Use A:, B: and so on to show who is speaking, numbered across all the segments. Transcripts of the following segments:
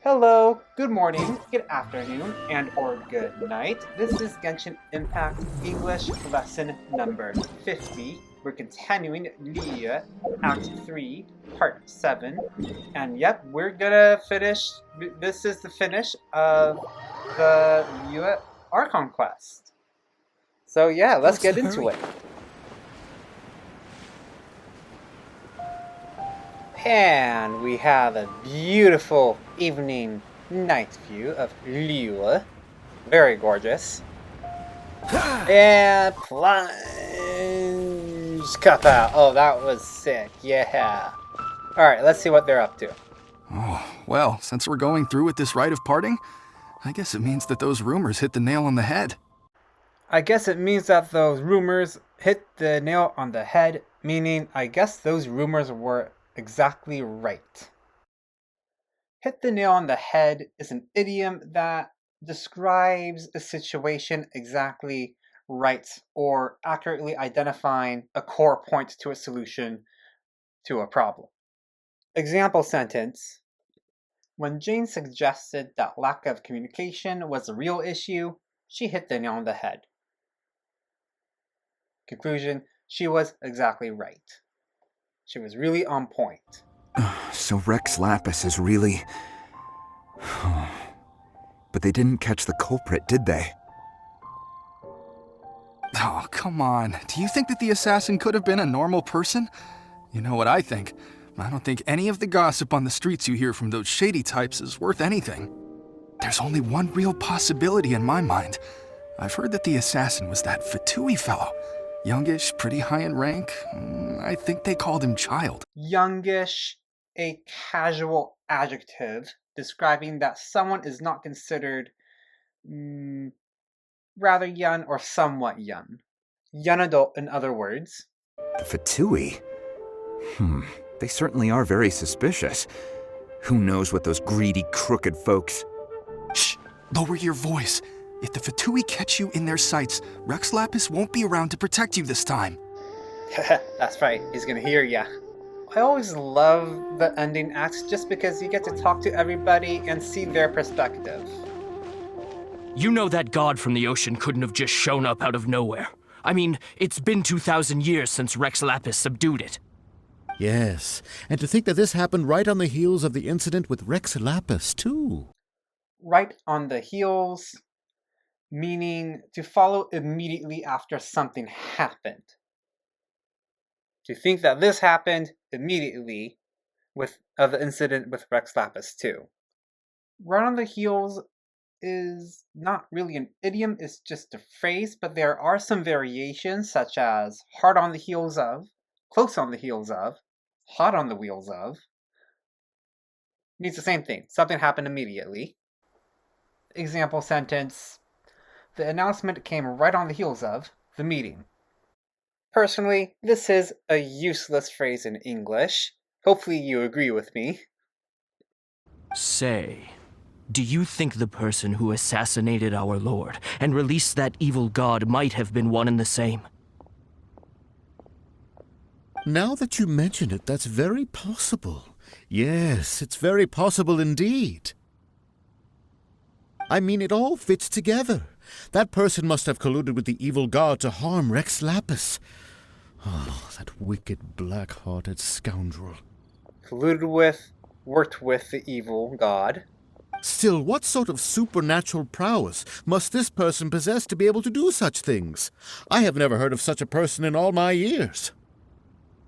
A: Hello, good morning, good afternoon, and or good night. This is Genshin Impact English lesson number 50. We're continuing Liya, Act 3, Part 7. And yep, we're gonna finish, this is the finish of the Liya Archon quest. So yeah, let's
B: What's
A: get
B: the
A: into
B: hurry?
A: it. And we have a beautiful evening night view of Liya. Very gorgeous. And plunge Kappa. Oh, that was sick. Yeah. Alright, let's see what they're up to.
B: Oh, well, since we're going through with this rite of parting, I guess it means that those rumors hit the nail on the head.
A: I guess it means that those rumors hit the nail on the head, meaning I guess those rumors were exactly right. Hit the nail on the head is an idiom that describes a situation exactly right or accurately identifying a core point to a solution to a problem. Example sentence: when Jane suggested that lack of communication was a real issue, she hit the nail on the head. Conclusion: she was exactly right. She was really on point.
C: So Rex Lapis is really... But they didn't catch the culprit, did they?
B: Oh, come on. Do you think that the assassin could have been a normal person? You know what I think. I don't think any of the gossip on the streets you hear from those shady types is worth anything. There's only one real possibility in my mind. I've heard that the assassin was that Fatui fellow. Youngish, pretty high in rank. I think they called him Child.
A: Youngish, a casual adjective describing that someone is not considered rather young or somewhat young. Young adult, in other words.
C: The Fatui? They certainly are very suspicious. Who knows what those greedy, crooked folks...
B: Shh! Lower your voice. If the Fatui catch you in their sights, Rex Lapis won't be around to protect you this time.
A: That's right, he's gonna hear ya. I always love the ending acts just because you get to talk to everybody and see their perspective.
D: You know that god from the ocean couldn't have just shown up out of nowhere. I mean, it's been 2,000 years since Rex Lapis subdued it.
E: Yes, and to think that this happened right on the heels of the incident with Rex Lapis, too.
A: Right on the heels, meaning to follow immediately after something happened. To think that this happened immediately of the incident with Rex Lapis too. Right on the heels is not really an idiom, it's just a phrase, but there are some variations such as hard on the heels of, close on the heels of, hot on the wheels of. Means the same thing, something happened immediately. Example sentence: the announcement came right on the heels of the meeting. Personally, this is a useless phrase in English. Hopefully you agree with me.
D: Say, do you think the person who assassinated our lord and released that evil god might have been one and the same?
E: Now that you mention it, that's very possible. Yes, it's very possible indeed. I mean, it all fits together. That person must have colluded with the evil god to harm Rex Lapis. Oh, that wicked, black-hearted scoundrel.
A: Colluded with, worked with the evil god.
E: Still, what sort of supernatural prowess must this person possess to be able to do such things? I have never heard of such a person in all my years.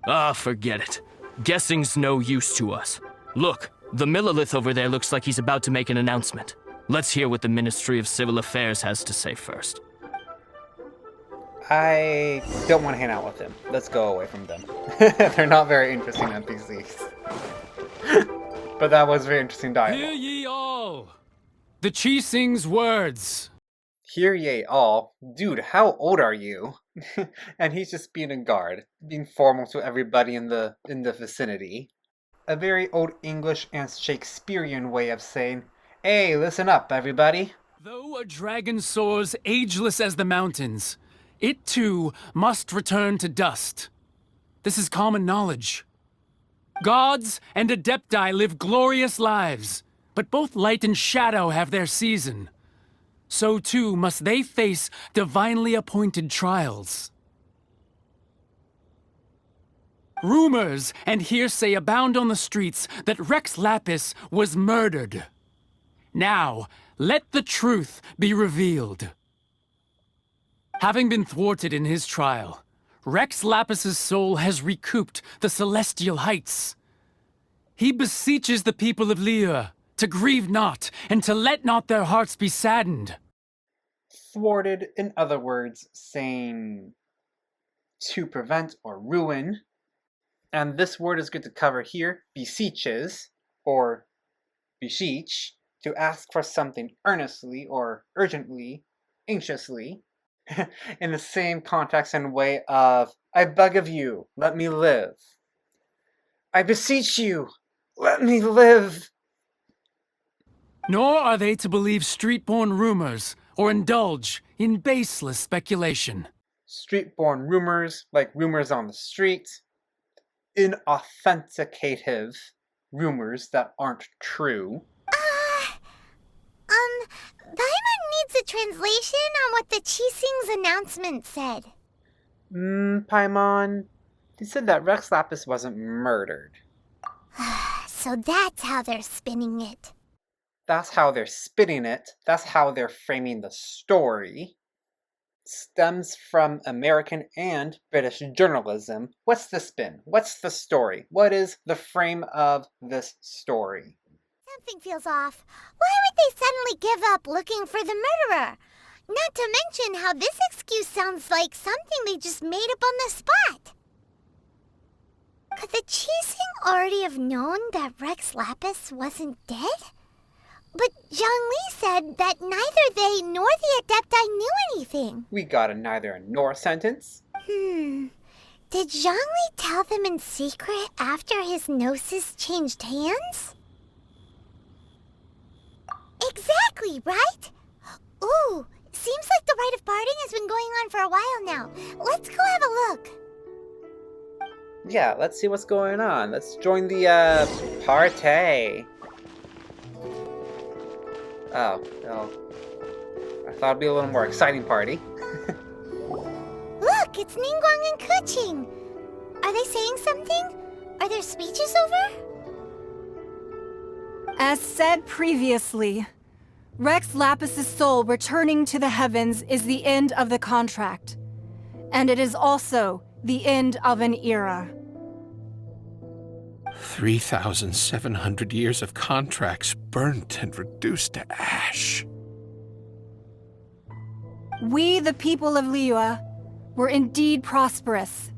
D: Ah, forget it. Guessing's no use to us. Look, the Millilith over there looks like he's about to make an announcement. Let's hear what the Ministry of Civil Affairs has to say first.
A: I don't want to hang out with them. Let's go away from them. They're not very interesting NPCs. But that was very interesting dialogue.
F: Hear ye all! The Chi sings words.
A: Hear ye all. Dude, how old are you? And he's just being a guard, being formal to everybody in the vicinity. A very old English and Shakespearean way of saying, hey, listen up, everybody.
F: Though a dragon soars ageless as the mountains, it too must return to dust. This is common knowledge. Gods and adepti live glorious lives, But both light and shadow have their season. So too must they face divinely appointed trials. Rumors and hearsay abound on the streets that Rex Lapis was murdered. Now, let the truth be revealed. Having been thwarted in his trial, Rex Lapis's soul has recouped the celestial heights. He beseeches the people of Liyue to grieve not, and to let not their hearts be saddened.
A: Thwarted, in other words, saying to prevent or ruin. And this word is good to cover here, beseeches, or beseech, to ask for something earnestly or urgently, anxiously, in the same context and way of, I beg of you, let me live. I beseech you, let me live.
F: Nor are they to believe street-born rumors or indulge in baseless speculation.
A: Street-born rumors, like rumors on the street, inauthenticative rumors that aren't true.
G: Paimon needs a translation on what the Qixing's announcement said.
A: Paimon, he said that Rex Lapis wasn't murdered.
G: So that's how they're spinning it.
A: That's how they're spinning it. That's how they're framing the story. Stems from American and British journalism. What's the spin? What's the story? What is the frame of this story?
G: Something feels off. Why would they suddenly give up looking for the murderer? Not to mention how this excuse sounds like something they just made up on the spot. Could the Qixing already have known that Rex Lapis wasn't dead? But Zhongli said that neither they nor the Adepti knew anything.
A: We got a neither nor sentence.
G: Did Zhongli tell them in secret after his gnosis changed hands? Exactly, right? Ooh, seems like the rite of parting has been going on for a while now. Let's go have a look.
A: Yeah, let's see what's going on. Let's join the, party. Oh, well, I thought it'd be a little more exciting party.
G: Look, it's Ningguang and Keqing. Are they saying something? Are their speeches over?
H: As said previously, Rex Lapis's soul returning to the heavens is the end of the contract. And it is also the end of an era.
I: 3,700 years of contracts burnt and reduced to ash.
H: We, the people of Liyue, were indeed prosperous.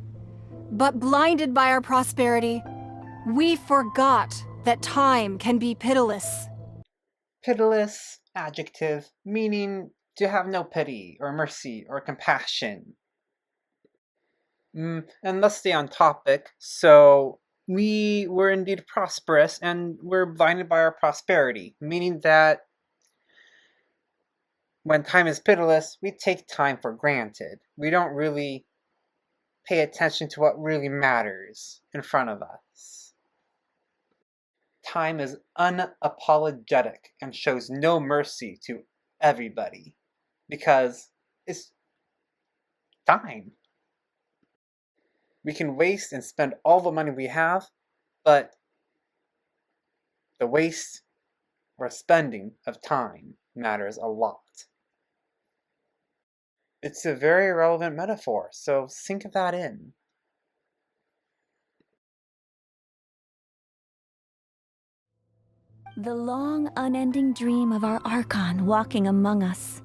H: But blinded by our prosperity, we forgot that time can be pitiless.
A: Pitiless, adjective, meaning to have no pity, or mercy, or compassion. And let's stay on topic. So, we were indeed prosperous, and we're blinded by our prosperity, meaning that when time is pitiless, we take time for granted. We don't really pay attention to what really matters in front of us. Time is unapologetic and shows no mercy to everybody because it's time. We can waste and spend all the money we have, but the waste or spending of time matters a lot. It's a very relevant metaphor, so think of that in.
J: The long, unending dream of our Archon walking among us.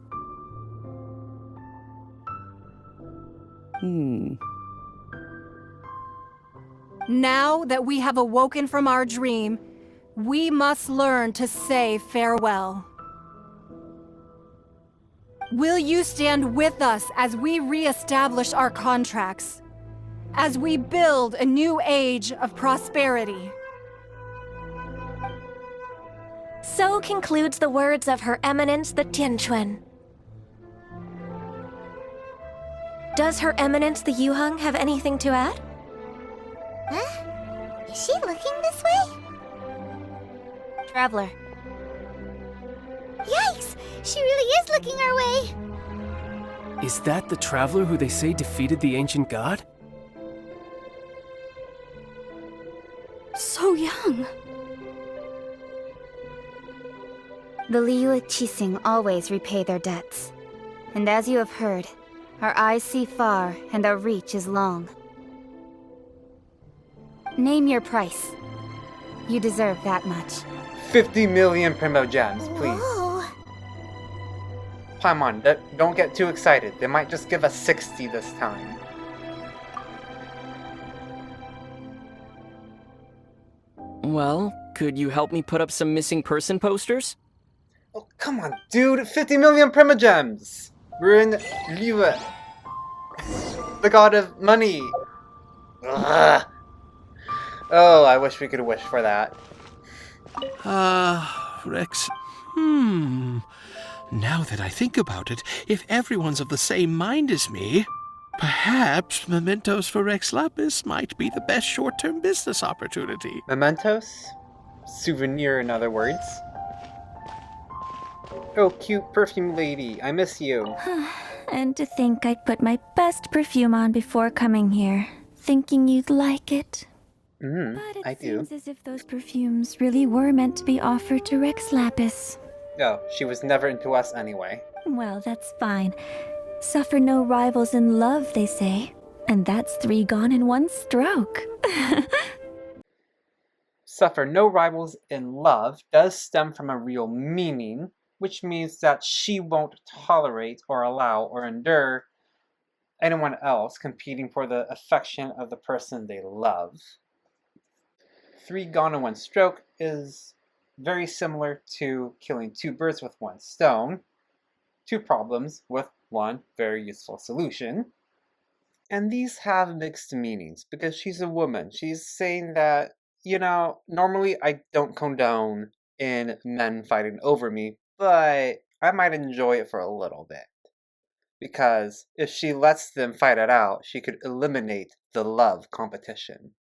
H: Now that we have awoken from our dream, we must learn to say farewell. Will you stand with us as we re-establish our contracts? As we build a new age of prosperity?
J: So concludes the words of Her Eminence the Tianquan. Does Her Eminence the Yuheng have anything to add?
G: Huh? Is she looking this way?
J: Traveler,
G: She really is looking our way.
K: Is that the traveler who they say defeated the ancient god?
G: So young.
L: The Liyue Qixing always repay their debts. And as you have heard, our eyes see far and our reach is long. Name your price. You deserve that much.
A: 50 million Primo Gems, please.
G: Whoa.
A: Paimon, don't get too excited. They might just give us 60 this time.
M: Well, could you help me put up some missing person posters?
A: Oh, come on, dude. 50 million Primo Gems. We're in Liyue. The god of money. Ugh. Oh, I wish we could wish for that.
I: Rex. Now that I think about it, if everyone's of the same mind as me, perhaps mementos for Rex Lapis might be the best short-term business opportunity.
A: Mementos? Souvenir, in other words. Oh, cute perfume lady. I miss you.
J: And to think I'd put my best perfume on before coming here, thinking you'd like it. But
A: I
J: it
A: do.
J: seems as if those perfumes really were meant to be offered to Rex Lapis.
A: No, she was never into us anyway.
J: Well, that's fine. Suffer no rivals in love, they say. And that's 3 gone in 1 stroke.
A: Suffer no rivals in love does stem from a real meaning, which means that she won't tolerate or allow or endure anyone else competing for the affection of the person they love. 3 gone in 1 stroke is very similar to killing 2 birds with 1 stone. 2 problems with 1 very useful solution. And these have mixed meanings because she's a woman. She's saying that, normally I don't condone in men fighting over me, but I might enjoy it for a little bit. Because if she lets them fight it out, she could eliminate the love competition.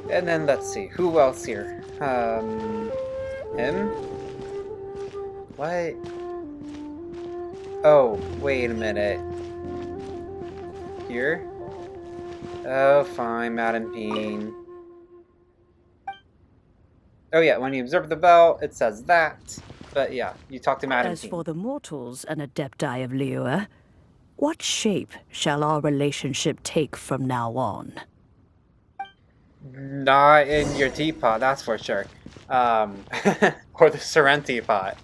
A: And then let's see, who else here? Him? What? Oh, wait a minute. Here? Oh, fine, Madam Bean. Oh yeah, when you observe the bell, it says that. But yeah, you talk to Madam
N: As
A: Bean.
N: for the mortals and adepti of Liyue, what shape shall our relationship take from now on?
A: Not in your teapot, that's for sure. Or the Seren teapot.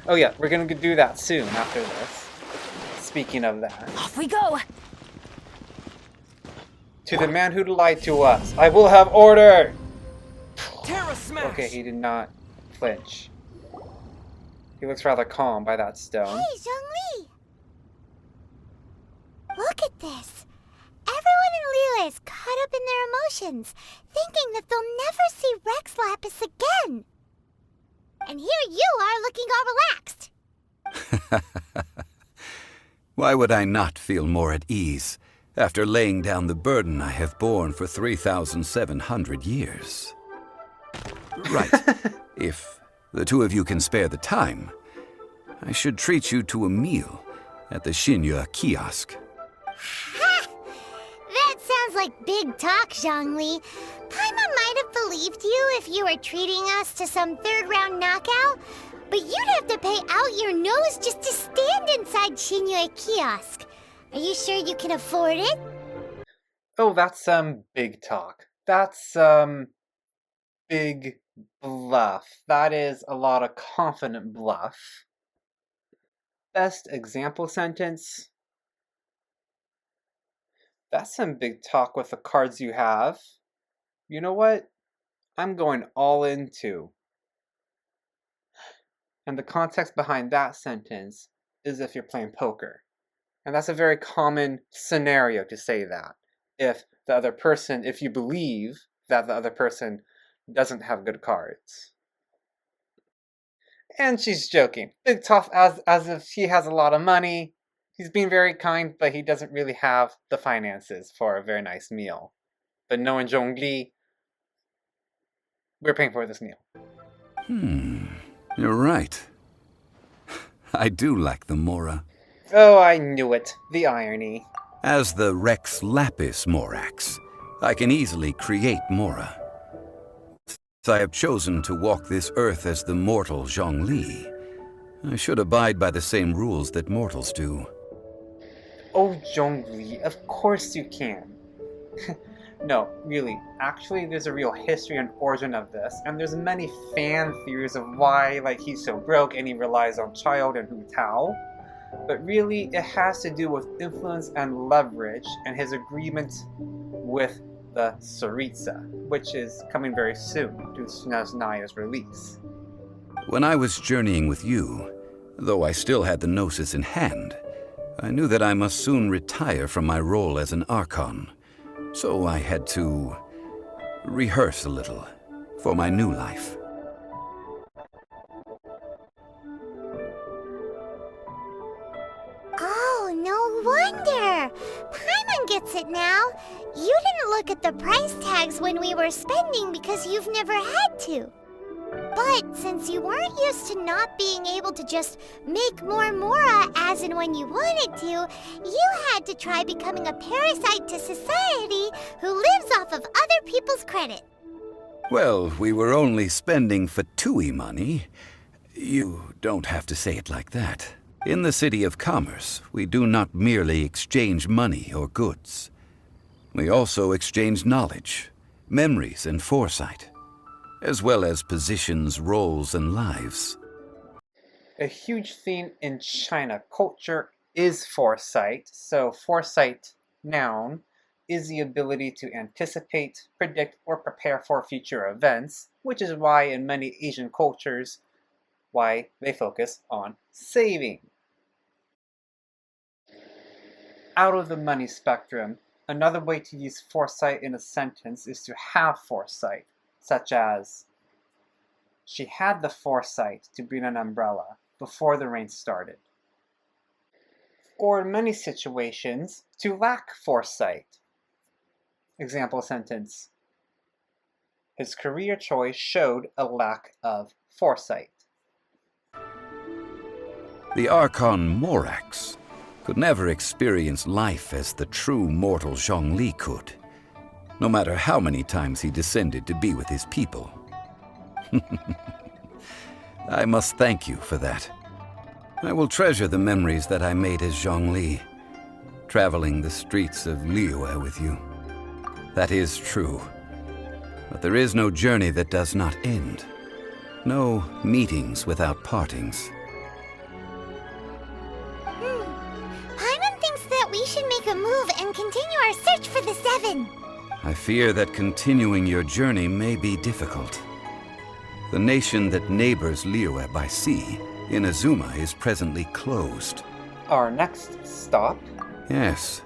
A: Oh yeah, we're gonna do that soon after this. Speaking of that.
J: Off we go!
A: To the man who lied to us, I will have order!
M: Terra smash!
A: Okay, he did not flinch. He looks rather calm by that stone.
G: Hey, Zhongli! Look at this. Everyone in Liyue is caught up in their emotions, thinking that they'll never see Rex Lapis again. And here you are looking all relaxed.
C: Why would I not feel more at ease after laying down the burden I have borne for 3,700 years? Right. If the 2 of you can spare the time, I should treat you to a meal at the Xinyue kiosk.
G: Ha! That sounds like big talk, Zhongli. Paimon might have believed you if you were treating us to some 3rd round knockout, but you'd have to pay out your nose just to stand inside Xinyue kiosk. Are you sure you can afford it?
A: Oh, that's big talk. That's big bluff. That is a lot of confident bluff. Best example sentence. That's some big talk with the cards you have. You know what? I'm going all in too. And the context behind that sentence is if you're playing poker. And that's a very common scenario to say that. If you believe that the other person doesn't have good cards. And she's joking. Big talk as if she has a lot of money. He's being very kind, but he doesn't really have the finances for a very nice meal. But knowing Zhongli, we're paying for this meal.
C: You're right. I do like the Mora.
A: Oh, I knew it. The irony.
C: As the Rex Lapis Morax, I can easily create Mora. I have chosen to walk this earth as the mortal Zhongli. I should abide by the same rules that mortals do.
A: Oh, Zhongli, of course you can. No, really, actually there's a real history and origin of this, and there's many fan theories of why he's so broke and he relies on Child and Hu Tao. But really, it has to do with influence and leverage and his agreement with the Tsaritsa, which is coming very soon to Snezhnaya's release.
C: When I was journeying with you, though I still had the Gnosis in hand, I knew that I must soon retire from my role as an Archon, so I had to rehearse a little for my new life.
G: Oh, no wonder! Paimon gets it now. You didn't look at the price tags when we were spending because you've never had to. But since you weren't used to not being able to just make more Mora as and when you wanted to, you had to try becoming a parasite to society who lives off of other people's credit.
C: Well, we were only spending Fatui money. You don't have to say it like that. In the City of Commerce, we do not merely exchange money or goods. We also exchange knowledge, memories, and foresight, as well as positions, roles, and lives.
A: A huge theme in China culture is foresight. So foresight, noun, is the ability to anticipate, predict, or prepare for future events, which is why in many Asian cultures, why they focus on saving. Out of the money spectrum, another way to use foresight in a sentence is to have foresight, such as, she had the foresight to bring an umbrella before the rain started. Or in many situations, to lack foresight. Example sentence, his career choice showed a lack of foresight.
C: The Archon Morax could never experience life as the true mortal Zhongli could, no matter how many times he descended to be with his people. I must thank you for that. I will treasure the memories that I made as Zhongli, traveling the streets of Liyue with you. That is true. But there is no journey that does not end. No meetings without partings.
G: Paimon thinks that we should make a move and continue our search for the Seven.
C: I fear that continuing your journey may be difficult. The nation that neighbors Liyue by sea, Inazuma, is presently closed.
A: Our next stop?
C: Yes.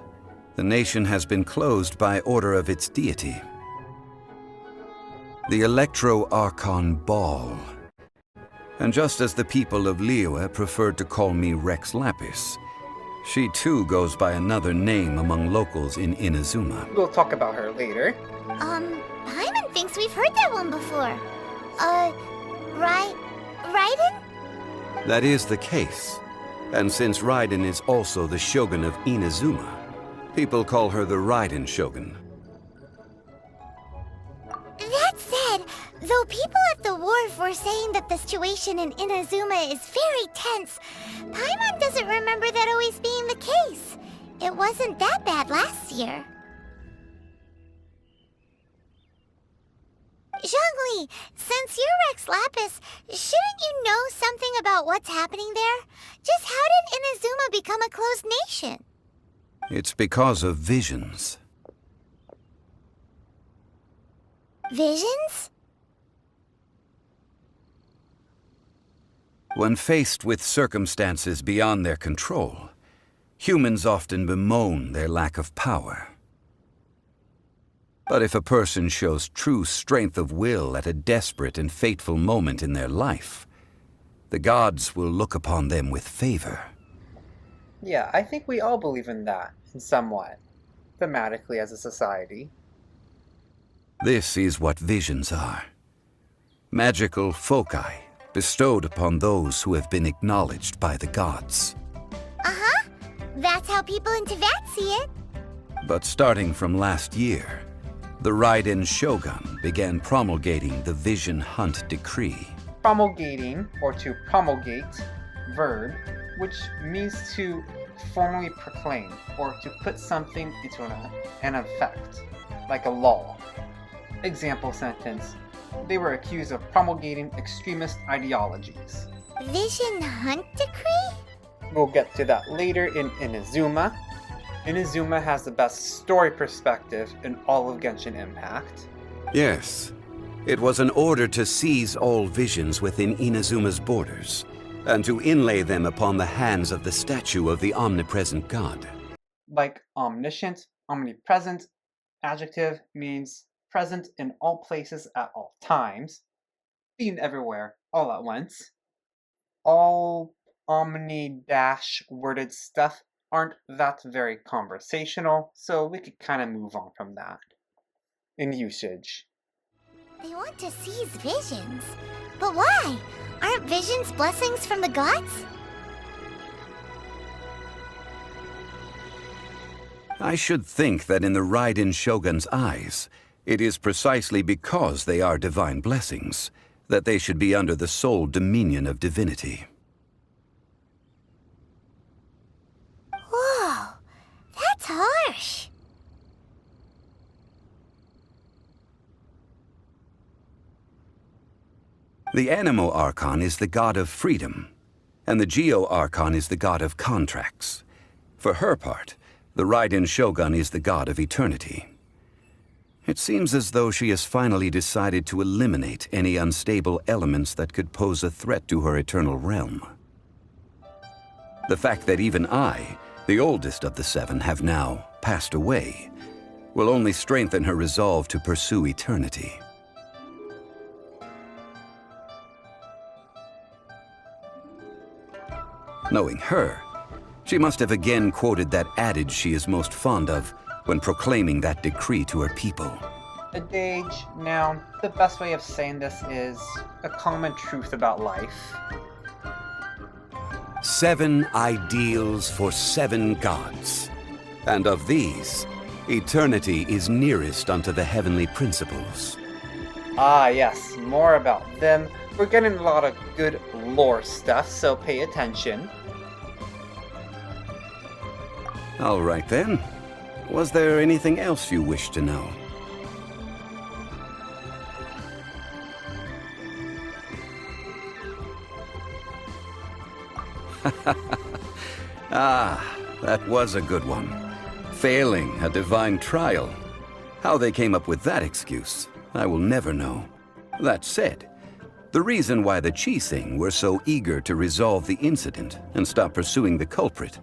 C: The nation has been closed by order of its deity. The Electro-Archon Ball. And just as the people of Liyue preferred to call me Rex Lapis, she too goes by another name among locals in Inazuma.
A: We'll talk about her later.
G: Paimon thinks we've heard that one before. Raiden?
C: That is the case. And since Raiden is also the shogun of Inazuma, people call her the Raiden Shogun.
G: That said, though people at the wharf were saying that the situation in Inazuma is very tense, Paimon doesn't remember that always being the case. It wasn't that bad last year. Zhongli, since you're Rex Lapis, shouldn't you know something about what's happening there? Just how did Inazuma become a closed nation?
C: It's because of visions.
G: Visions?
C: When faced with circumstances beyond their control, humans often bemoan their lack of power. But if a person shows true strength of will at a desperate and fateful moment in their life, the gods will look upon them with favor.
A: Yeah, I think we all believe in that, in somewhat, thematically as a society.
C: This is what visions are. Magical foci bestowed upon those who have been acknowledged by the gods.
G: Uh-huh. That's how people in Teyvat see it.
C: But starting from last year, the Raiden Shogun began promulgating the Vision Hunt Decree.
A: Promulgating, or to promulgate, verb, which means to formally proclaim, or to put something into an effect, like a law. Example sentence: they were accused of promulgating extremist ideologies.
G: Vision Hunt Decree?
A: We'll get to that later in Inazuma. Inazuma has the best story perspective in all of Genshin Impact.
C: Yes, it was an order to seize all visions within Inazuma's borders, and to inlay them upon the hands of the statue of the omnipresent god.
A: Like omniscient, omnipresent, adjective means present in all places at all times, being everywhere all at once. All omni-worded stuff aren't that very conversational, so we could kind of move on from that in usage.
G: They want to seize visions. But why? Aren't visions blessings from the gods?
C: I should think that in the Raiden Shogun's eyes, it is precisely because they are divine blessings that they should be under the sole dominion of divinity.
G: Whoa, that's harsh.
C: The Animo Archon is the god of freedom, and the Geo Archon is the god of contracts. For her part, the Raiden Shogun is the god of eternity. It seems as though she has finally decided to eliminate any unstable elements that could pose a threat to her eternal realm. The fact that even I, the oldest of the seven, have now passed away, will only strengthen her resolve to pursue eternity. Knowing her, she must have again quoted that adage she is most fond of when proclaiming that decree to her people.
A: Adage, now, the best way of saying this is a common truth about life.
C: 7 ideals for 7 gods, and of these, eternity is nearest unto the heavenly principles.
A: Ah yes, more about them. We're getting a lot of good lore stuff, so pay attention.
C: All right then. Was there anything else you wish to know? Ah, that was a good one. Failing a divine trial. How they came up with that excuse, I will never know. That said, the reason why the Qixing were so eager to resolve the incident and stop pursuing the culprit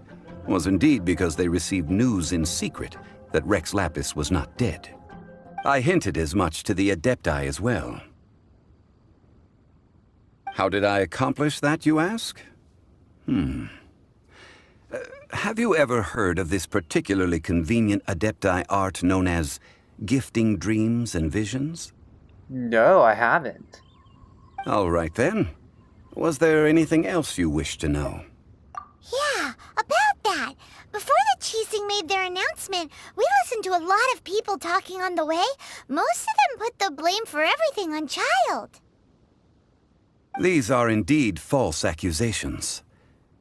C: was indeed because they received news in secret that Rex Lapis was not dead. I hinted as much to the Adepti as well. How did I accomplish that, you ask? Have you ever heard of this particularly convenient Adepti art known as gifting dreams and visions?
A: No, I haven't.
C: All right then. Was there anything else you wish to know?
G: Yeah, about that. Before the Qixing made their announcement, we listened to a lot of people talking on the way. Most of them put the blame for everything on Child.
C: These are indeed false accusations.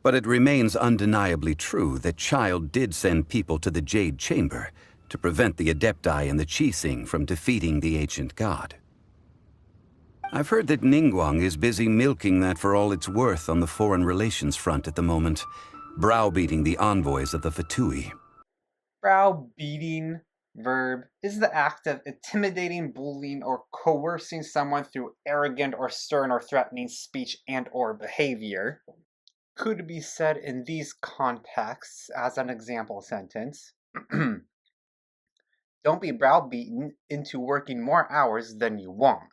C: But it remains undeniably true that Child did send people to the Jade Chamber to prevent the Adepti and the Qixing from defeating the ancient god. I've heard that Ningguang is busy milking that for all it's worth on the foreign relations front at the moment, browbeating the envoys of the Fatui.
A: Browbeating, verb, is the act of intimidating, bullying, or coercing someone through arrogant or stern or threatening speech and or behavior. Could be said in these contexts as an example sentence. Don't be browbeaten into working more hours than you want.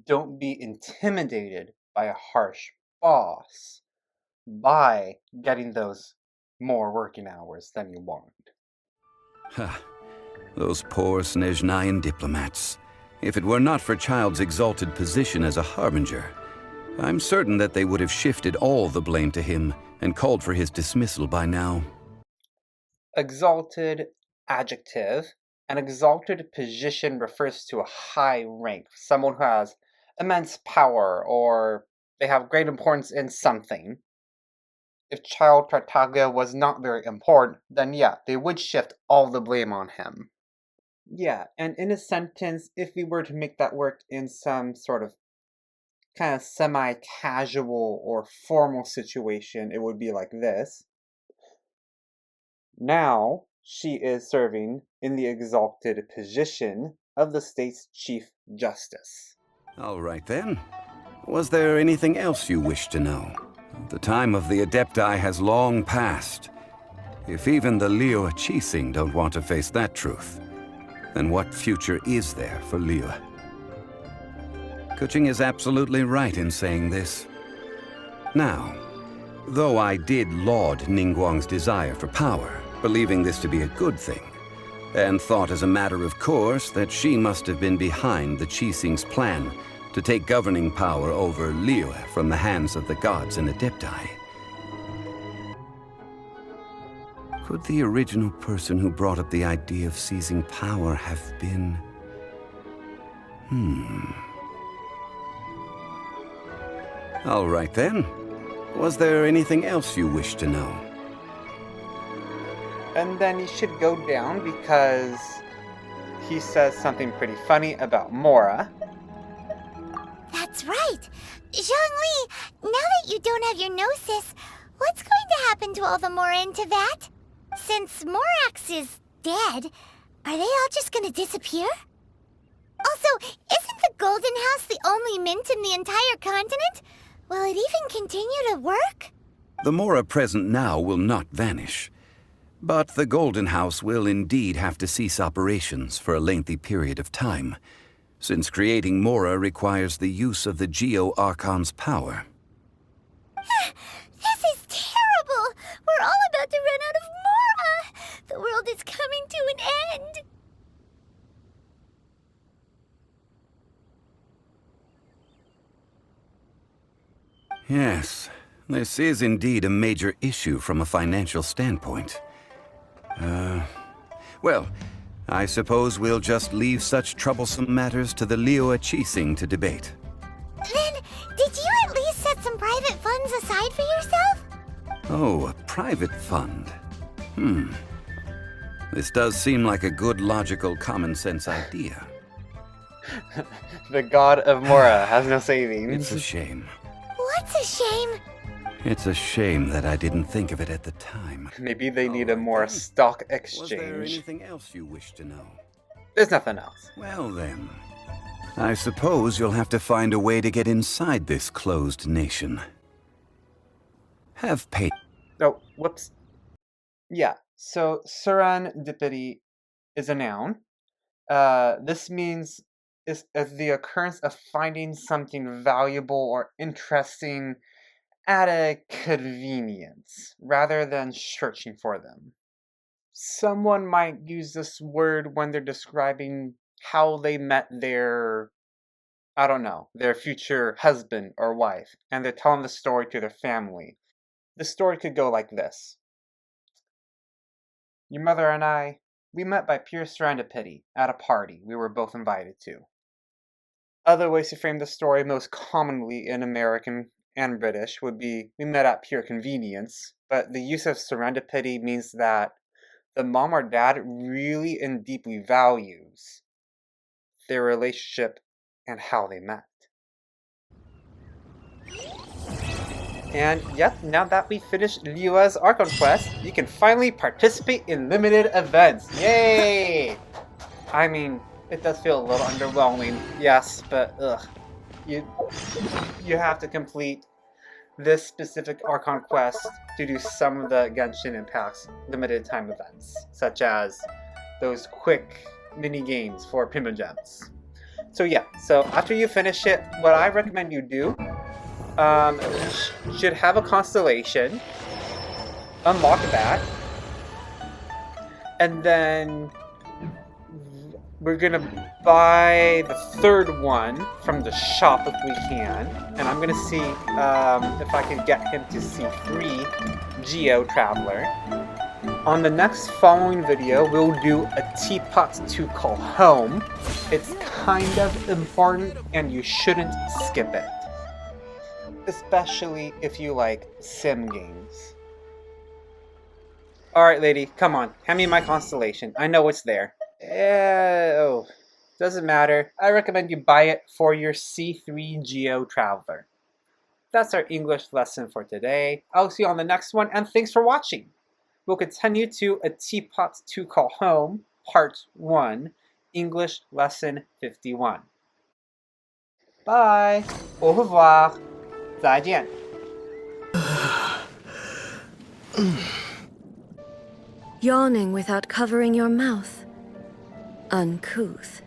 A: Don't be intimidated by a harsh boss. by getting those more working hours than you want.
C: Ha! Those poor Snezhnayan diplomats. If it were not for Child's exalted position as a harbinger, I'm certain that they would have shifted all the blame to him and called for his dismissal by now.
A: Exalted, adjective. An exalted position refers to a high rank, someone who has immense power or they have great importance in something. If Child Tartaglia was not very important, then yeah, they would shift all the blame on him. Yeah, and in a sentence, if we were to make that work in some sort of kind of semi-casual or formal situation, it would be like this. Now, she is serving in the exalted position of the state's Chief Justice.
C: All right then. Was there anything else you wish to know? The time of the Adepti has long passed. If even the Liyue Qixing don't want to face that truth, then what future is there for Liyue? Kuching is absolutely right in saying this. Now, though I did laud Ningguang's desire for power, believing this to be a good thing, and thought as a matter of course that she must have been behind the Qixing's plan to take governing power over Liyue from the hands of the gods and Adepti. Could the original person who brought up the idea of seizing power have been... All right then. Was there anything else you wish to know?
A: And then you should go down because he says something pretty funny about Mora.
G: That's right. Zhongli, now that you don't have your gnosis, what's going to happen to all the Mora in Teyvat? Since Morax is dead, are they all just going to disappear? Also, isn't the Golden House the only mint in the entire continent? Will it even continue to work?
C: The Mora present now will not vanish. But the Golden House will indeed have to cease operations for a lengthy period of time, since creating Mora requires the use of the Geo-Archon's power.
G: This is terrible! We're all about to run out of Mora! The world is coming to an end!
C: Yes, this is indeed a major issue from a financial standpoint. Well, I suppose we'll just leave such troublesome matters to the Liyue Qixing to debate.
G: Then, did you at least set some private funds aside for yourself?
C: Oh, a private fund. This does seem like a good, logical, common-sense idea.
A: The god of Mora has no savings.
C: It's a shame.
G: What's a shame?
C: It's a shame that I didn't think of it at the time.
A: Maybe they need a more stock exchange.
C: Was there anything else you wish to know?
A: There's nothing else.
C: Well then, I suppose you'll have to find a way to get inside this closed nation. Have patience.
A: Oh, whoops. Yeah, so serendipity is a noun. This means is the occurrence of finding something valuable or interesting at a convenience, rather than searching for them. Someone might use this word when they're describing how they met their, I don't know, their future husband or wife, and they're telling the story to their family. The story could go like this. Your mother and I, we met by pure serendipity at a party we were both invited to. Other ways to frame the story, most commonly in American and British, would be we met at pure convenience, but the use of serendipity means that the mom or dad really and deeply values their relationship and how they met. And yep, now that we finished Liyue's Archon quest, you can finally participate in limited events. Yay! I mean, it does feel a little underwhelming, yes, but you have to complete this specific Archon quest to do some of the Genshin Impact's limited time events, such as those quick mini games for Primogems. So yeah, so after you finish it, what I recommend you do should have a constellation. Unlock that. And then we're gonna buy the third one from the shop if we can. And I'm gonna see if I can get him to C3 Geo Traveler. On the next following video, we'll do a Teapot to call home. It's kind of important and you shouldn't skip it. Especially if you like sim games. Alright lady, come on, hand me my constellation. I know it's there. Oh, doesn't matter. I recommend you buy it for your C3 Geo Traveler. That's our English lesson for today. I'll see you on the next one, and thanks for watching. We'll continue to A Teapot to Call Home, Part 1, English Lesson 51. Bye! Au revoir! 再见!
J: Yawning without covering your mouth. Uncouth.